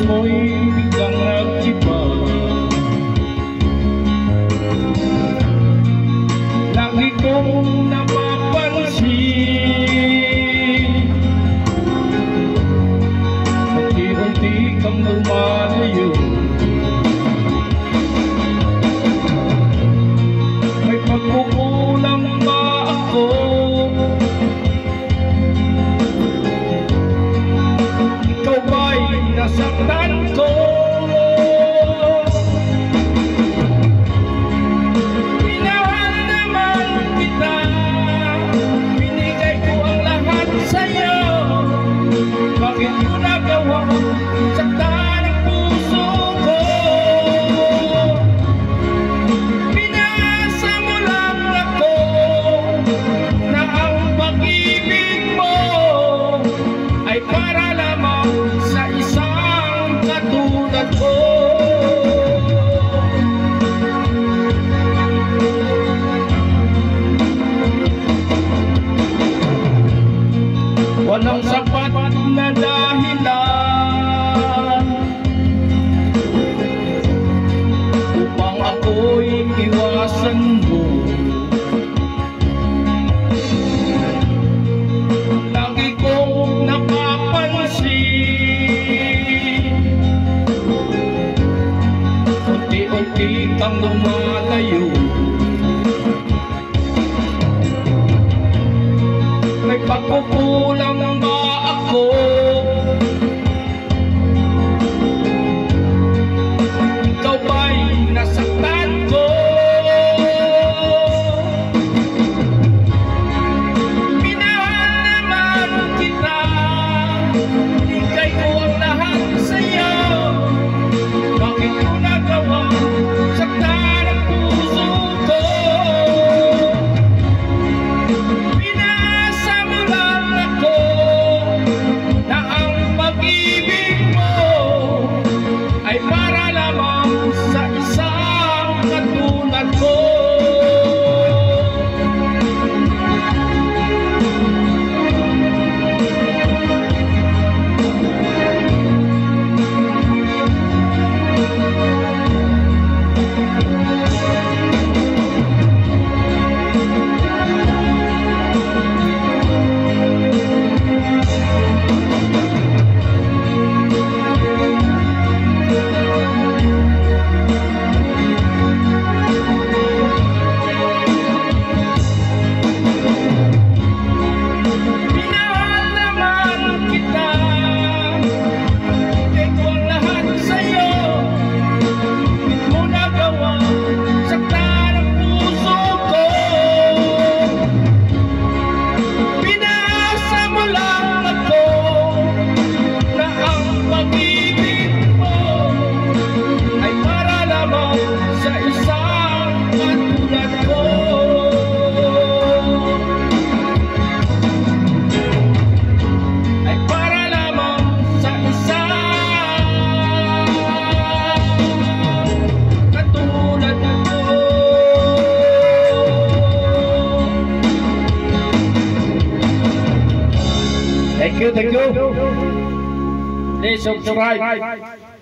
mo'y biglang nag-iba. Lagi kong napapansin, unti-unti kang lumalayo. May pagkukulang ba ako? Ikaw ba'y nasaktan ko? Minahal naman kita, binigay ko ang lahat sa'yo. Bakit ko nagawa saktan ang puso ko? Pinasa mo lang ako na ang pag-ibig mo ay para lamang sa isang katulad ko. Walang sapat na dahilan upang ako'y iwasan mo. Lagi kong napapansin, unti-unti kang lumalayo. May pagkukulang ba ako? Ikaw ba'y nasaktan ko? Minahal naman kita, binigay ko ang lahat sa'yo. Bakit ko nagawa saktan ang puso ko? Pinasa mo lang ako na ang pag-ibig mo ay para lamang sa isang katulad ko. Thank you. Please subscribe.